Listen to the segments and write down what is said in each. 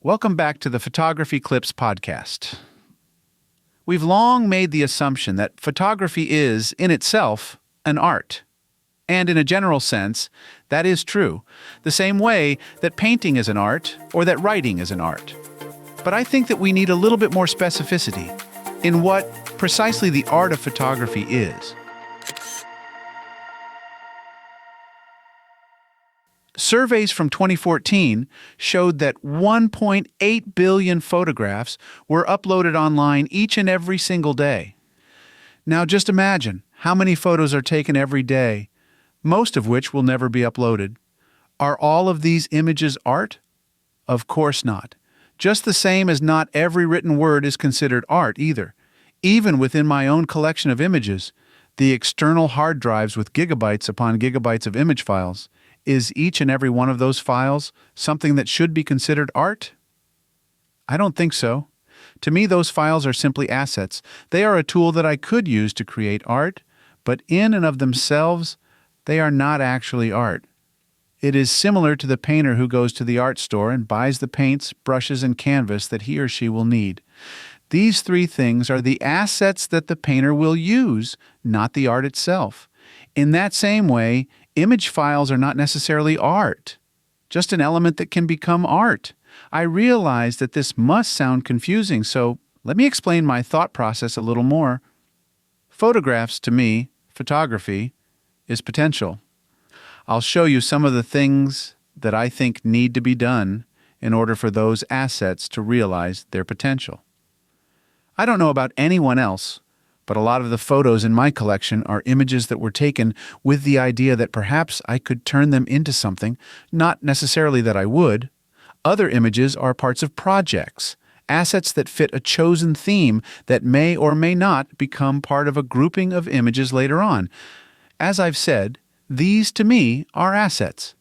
Welcome back to the Photography Clips podcast. We've long made the assumption that photography is, in itself, an art. And in a general sense, that is true, the same way that painting is an art or that writing is an art. But I think that we need a little bit more specificity in what precisely the art of photography is. Surveys from 2014 showed that 1.8 billion photographs were uploaded online each and every single day. Now just imagine how many photos are taken every day, most of which will never be uploaded. Are all of these images art? Of course not. Just the same as not every written word is considered art either. Even within my own collection of images, the external hard drives with gigabytes upon gigabytes of image files, is each and every one of those files something that should be considered art? I don't think so. To me, those files are simply assets. They are a tool that I could use to create art, but in and of themselves, they are not actually art. It is similar to the painter who goes to the art store and buys the paints, brushes, and canvas that he or she will need. These three things are the assets that the painter will use, not the art itself. In that same way, image files are not necessarily art, just an element that can become art. I realize that this must sound confusing, so let me explain my thought process a little more. Photographs, to me, photography, is potential. I'll show you some of the things that I think need to be done in order for those assets to realize their potential. I don't know about anyone else, but a lot of the photos in my collection are images that were taken with the idea that perhaps I could turn them into something, not necessarily that I would. Other images are parts of projects, assets that fit a chosen theme that may or may not become part of a grouping of images later on. As I've said, these to me are assets.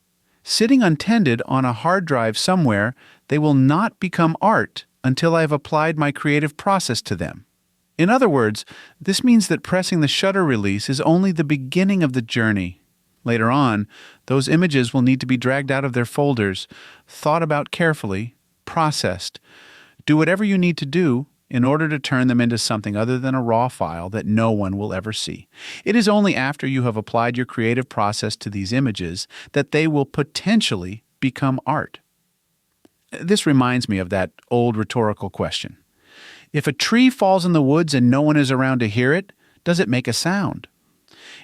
Sitting untended on a hard drive somewhere, they will not become art until I've applied my creative process to them. In other words, this means that pressing the shutter release is only the beginning of the journey. Later on, those images will need to be dragged out of their folders, thought about carefully, processed. Do whatever you need to do in order to turn them into something other than a raw file that no one will ever see. It is only after you have applied your creative process to these images that they will potentially become art. This reminds me of that old rhetorical question. If a tree falls in the woods and no one is around to hear it, does it make a sound?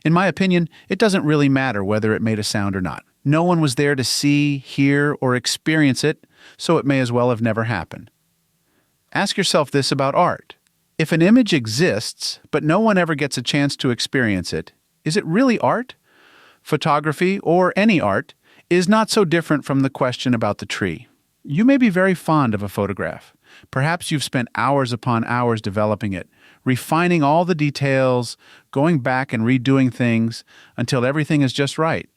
In my opinion, it doesn't really matter whether it made a sound or not. No one was there to see, hear, or experience it, so it may as well have never happened. Ask yourself this about art. If an image exists, but no one ever gets a chance to experience it, is it really art? Photography, or any art, is not so different from the question about the tree. You may be very fond of a photograph. Perhaps you've spent hours upon hours developing it, refining all the details, going back and redoing things until everything is just right.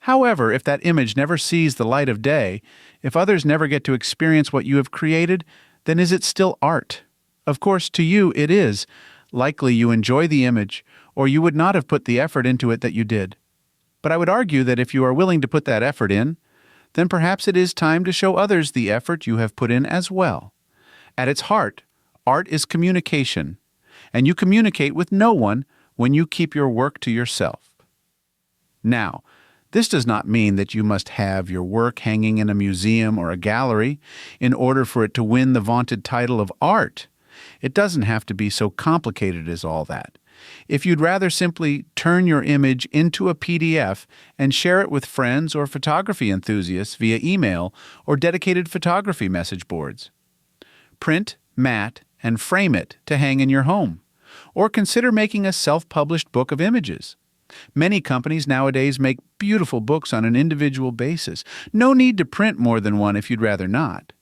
However, if that image never sees the light of day, if others never get to experience what you have created, then is it still art? Of course, to you it is. Likely you enjoy the image, or you would not have put the effort into it that you did. But I would argue that if you are willing to put that effort in, then perhaps it is time to show others the effort you have put in as well. At its heart, art is communication, and you communicate with no one when you keep your work to yourself. Now, this does not mean that you must have your work hanging in a museum or a gallery in order for it to win the vaunted title of art. It doesn't have to be so complicated as all that. If you'd rather simply turn your image into a PDF and share it with friends or photography enthusiasts via email or dedicated photography message boards. Print, mat, and frame it to hang in your home. Or consider making a self-published book of images. Many companies nowadays make beautiful books on an individual basis. No need to print more than one if you'd rather not.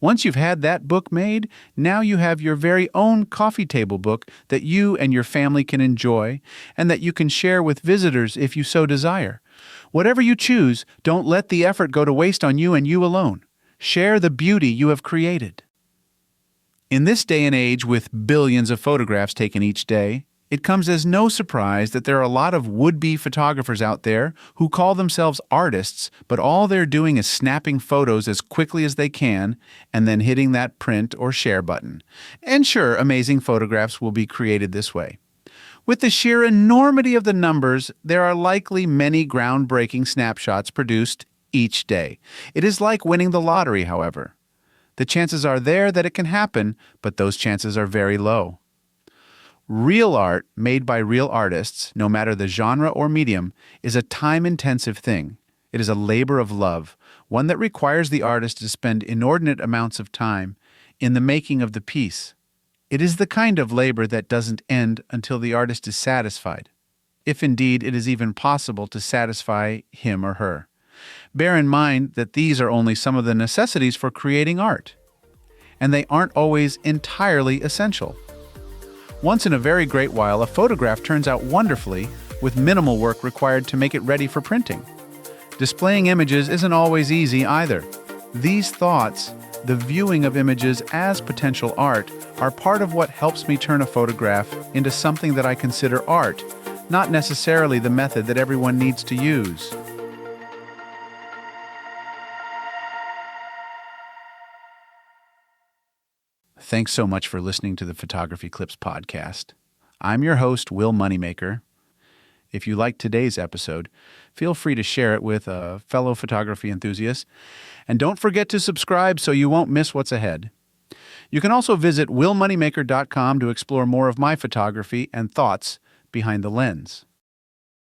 Once you've had that book made, now you have your very own coffee table book that you and your family can enjoy and that you can share with visitors if you so desire. Whatever you choose, don't let the effort go to waste on you and you alone. Share the beauty you have created. In this day and age with billions of photographs taken each day, It comes as no surprise that there are a lot of would-be photographers out there who call themselves artists, but all they're doing is snapping photos as quickly as they can and then hitting that print or share button. And sure, amazing photographs will be created this way. With the sheer enormity of the numbers, there are likely many groundbreaking snapshots produced each day. It is like winning the lottery, however. The chances are there that it can happen, but those chances are very low. Real art made by real artists, no matter the genre or medium, is a time-intensive thing. It is a labor of love, one that requires the artist to spend inordinate amounts of time in the making of the piece. It is the kind of labor that doesn't end until the artist is satisfied, if indeed it is even possible to satisfy him or her. Bear in mind that these are only some of the necessities for creating art, and they aren't always entirely essential. Once in a very great while, a photograph turns out wonderfully with minimal work required to make it ready for printing. Displaying images isn't always easy either. These thoughts, the viewing of images as potential art, are part of what helps me turn a photograph into something that I consider art, not necessarily the method that everyone needs to use. Thanks so much for listening to the Photography Clips podcast. I'm your host, Will Moneymaker. If you liked today's episode, feel free to share it with a fellow photography enthusiast. And don't forget to subscribe so you won't miss what's ahead. You can also visit willmoneymaker.com to explore more of my photography and thoughts behind the lens.